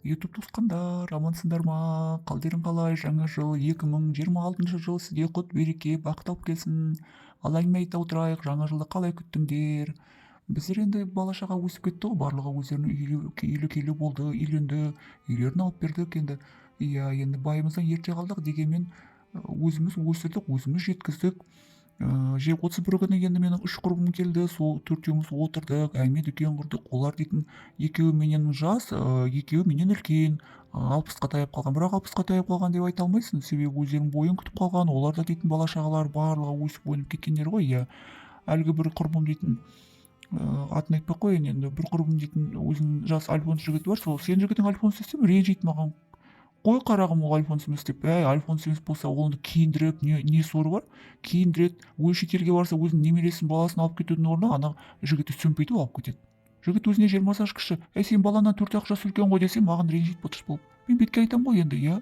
YouTube туысқандар, амансыңдар ма? Қалдерің қалай? Жаңа жыл 2026 жыл сізге құт береке, бақыт алып келсін. Ал әңгіме айта отырайық, жаңа жылды қалай күттіңдер? Біздер енді бала-шаға өсіп кетті ғой, барлығы өздерінің үйлі болды, үйленді, үйлерін алып бердік енді. Иә, енді байымыздан ерте қалдық дегенмен өзіміз өсірдік, өзіміз жеткіздік. 31 күні енді менің 3 құрбым келді, сол төртеуміз отырдық, әңгіме-дүкен құрдық. Олар дейтін екеуі менен жас, екеуі менен үлкен, 60-қа таяп қалған. Бірақ 60-қа таяп қалған деп айта алмайсың, себебі өздерінің бойын күтіп қалған. Олар да дейтін бала-шағалар барлығы өсіп өніп кеткендер ғой, иә. Әлгі бір құрбым дейтін, атын айтпай ақ қояйын енді, бір құрбым дейтін өзінің жас альфонс жігіті бар, сол сен жігітің альфонс десем ренжиді маған. Қой қарағым, ол альфонс емес деп. Альфонс емес болса оны киіндіріп, не соры бар, киіндіреді, өзі шетелге барса өзінің немересін, баласын алып кетудің орнына ана жігіті сөмпейтіп алып кетеді. Жігіт өзіне 20 жас кіші. Сен балаңнан 4-ақ жас үлкен ғой десем, маған ренжиді бұлтыш болып. Мен бетке айтам ғой енді, иә.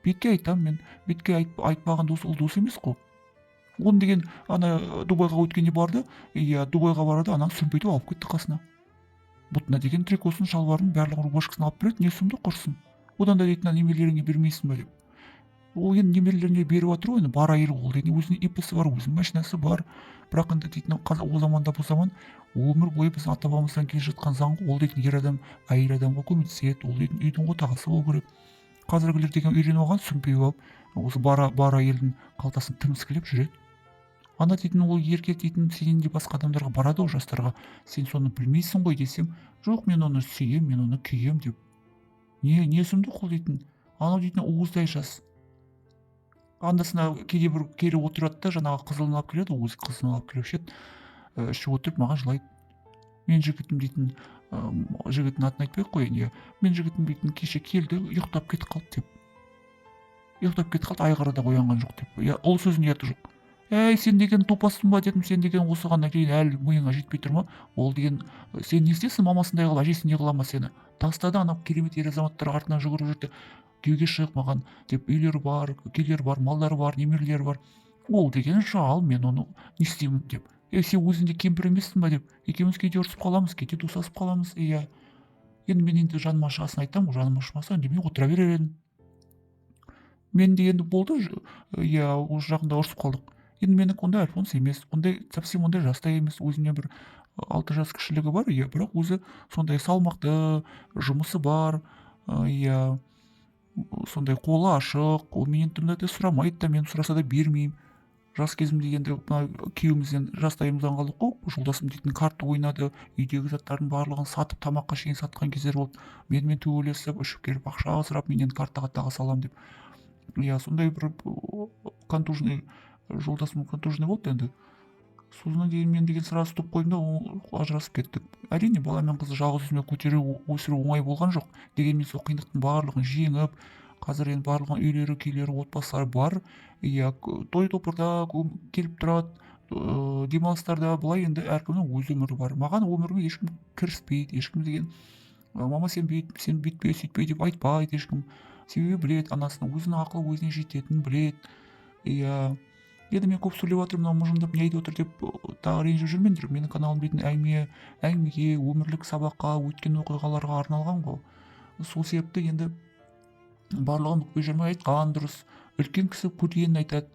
Бетке айтам мен. Бетке айтпаған дос ол дос емес қой. Оны деген ана Дубайға өткенде барды, иә, Дубайға барады, ананы сөмпейтіп алып кетті қасына. Бұтына деген трикосын, шалбарын, барлығын рубашкасын алып береді, не сұмдық құрсын. Одан да дейтін немерелеріңе бермейсің ба деп. Ол енді немерелеріне беріп жатыр ғой, енді бар әйел ол дейтін өзінің ипасы бар, өзінің машинасы бар. Бірақ енді дейтін ол заманда бұл заман өмір бойы біз ата бабамыздан келе жатқан заң ғой. Ол дейтін ер адам әйел адамға көмектеседі, ол дейтін үйдің отағасы болу керек. Қазіргілер деген үйреніп алған, сүмпейіп алып, осы бар әйелдің қалтасын тіміскілеп жүреді. Ана дейтін ол еркек дейтін сенен де басқа адамдарға барады ғой, жастарға. Сен соны білмейсің ғой десем, жоқ мен оны сүйем, мен оны күйем деп. Не сұмдық ол дейтін. Анау дейтін уыздай жас. Андасына кейде бір кері отырады да, жаңағы қызылын алып келеді, өзі қызын алып келіп ішеді. Ішіп отырып маған жылайды. Мен жігітім дейтін, жігіттің атын айтпай ақ қояйын, иә. Мен жігітім дейтін кеше келді, ұйықтап кетіп қалды деп. Ұйықтап кетіп қалды, айғыры да оянған жоқ деп. Я ол сөзінің ұяты жоқ. Сен деген топассың ба дедім, сен деген осығаннан кейін әлі миыңа жетпей тұр ма? Ол деген сен не істейсің, мамасындай қылып, әжесіндей қыла ма сені? Тастады анау керемет ер азаматтар артынан жүгіріп жүрді. Күйеуге шық маған деп, үйлері бар, күйлері бар, малдары бар, немерелері бар. Ол деген жал, мен оны не істеймін деп. Сен өзіңде кемпір емессің ба деп. Екеуміз кейде ұрысып қаламыз, кейде досасып қаламыз, иә. Енді мен енді жаныма ашығасын айтамын, жаным ашымаса үндемей отыра берер едім. Мен де енді болды, иә, осы жақында ұрысып қалдық. Енді менікі ондай альфонс емес, ондай совсем ондай жаста емес, өзімнен бір 6 жас кішілігі бар, иә, бірақ өзі сондай салмақты, жұмысы бар, иә, сондай қолы ашық, ол менен де сұрамайды да, мен сұраса да бермеймін. Жас кезімде енді мына күйеуімізден жастайымыздан қалдық қой, жолдасым дейтін карта ойнады, үйдегі заттардың барлығын сатып, тамаққа шейін сатқан кездер болды. Менімен төбелесіп, ішіп келіп ақша сұрап, менен картаға тағы салам деп. Иә, сондай бір контужный жолдасым контужный болды енді. Содан кейін мен деген сразу стоп қойдым да, ажырасып кеттік. Әрине, бала мен қызды жалғыз өзіме көтеру, өсіру оңай болған жоқ. Дегенмен сол қиындықтың барлығын жеңіп, қазір енді барлығының үйлері, күйлері, отбасылары бар. Иә, той топырда келіп тұрады, демалыстарда, былай енді әркімнің өз өмірі бар. Маған өміріме ешкім кіріспейді, ешкім деген мама сен бүйтпе, сөйтпе деп айтпайды ешкім. Себебі біледі, анасының өзінің ақылы өзіне жететінін біледі. Иә. Енді мен көп сөйлеп жатырмын, мынау мыжыңдап не айтып отыр деп тағы ренжіп жүрмеңдер. Менің каналым дейтін әңгімеге, өмірлік сабаққа, өткен оқиғаларға арналған ғой. Сол себепті енді барлығын бүкпей жүрмей айтқан дұрыс. Үлкен кісі көргенін айтады.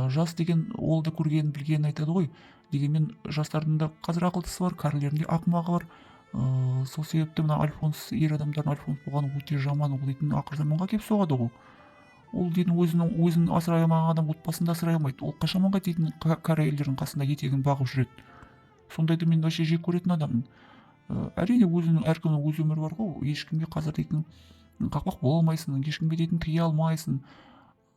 Жас деген ол да көргенін білгенін айтады ғой. Дегенмен жастардың да қазір ақылдысы бар, кәрілердің де ақымағы бар. Сол себепті мына альфонс, ер адамдардың альфонс болғаны өте жаман. Ол дейтін ақыр заманға келіп соғады ғой. Ол дейтін өзін асырай алмаған адам отбасын да асырай алмайды. Ол қашаманға дейтін кәрі әйелдердің қасында етегін бағып жүреді. Сондайды мен вообще жек көретін адаммын. Әрине әркімнің өз өмірі бар ғой. Ешкімге қазір дейтін қақпақ бола алмайсың, ешкімге дейтін тыя алмайсың.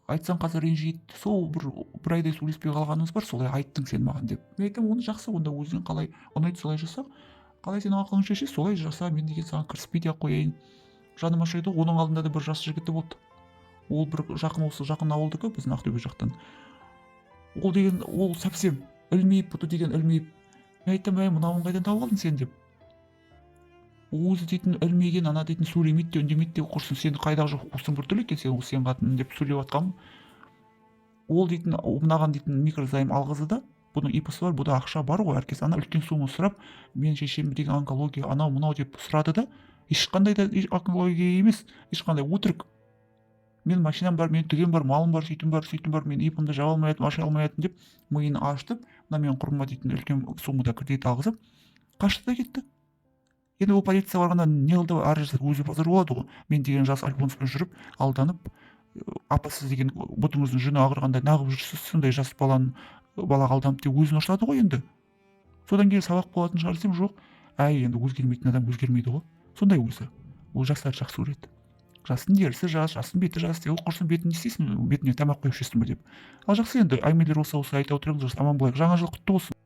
Айтсаң қазір ренжиді. Сол бір айдай сөйлеспей қалғанымыз бар, солай айттың сен маған деп. Мен айтамын, оны жақсы, онда өзің қалай ұнайды солай жаса. Қалай сенің ақылың шеше, солай жаса. Мен деген саған кіріспей де қояйын. Жаным ашиды. Оның алдында да бір жас жігіті болды. Ол бір жақын ауылдікі, біздің Ақтөбе жақтан. Ол деген, ол совсем ілмейіп, бұты деген ілмейіп. Мен айттым, мынауын қайдан тауып алдың сен деп. Өзі дейтін ілмеген, ана дейтін сөйлемейді де, үндемейді де, құрсын сен қайдағы жоқ қусың біртүрлі екен сен, сен қатын деп сөйлеп жатқанмын. Ол дейтін, мынаған дейтін микрозайм алғызды да, бұның ипасы бар, бұда ақша бар ғой, әркез ана үлкен сома сұрап, мен шешем деген онкология, анау мынау деп сұрады да, ешқандай да экология емес, ешқандай өтірік. Менің машинам бар, менің түгем бар, малым бар, сөйтім бар, сөйтім бар, мен иығымды жаба алмай жатырмын, аша алмай жатырмын деп миын ашытып, мына менің құрбыма дейтін үлкен суммада кредит алғызып қашты да кетті. Енді ол полицияға барғанда не қылды, ары жазса өзі базар болады ғой. Мен деген жас альфонспен жүріп алданып, апа сіз деген бұтыңыздың жүні ағарғанда неғып жүрсіз, сондай жас балаға алданып деп өзін ұштады ғой енді. Содан кейін сабақ болатын шығар десем, жоқ. Әй, енді өзгермейтін адам өзгермейді ғой. Сондай өзі. Ол жастарды жақсы көреді. Жастың терісі жас, жастың беті жас деп, құрсын бетін не істейсің, бетіне тамақ қойып ішесің бе деп. Ал жақсы, енді әңгімелер болса осылай айта отырамыз, аман болайық. Жаңа жыл құтты болсын.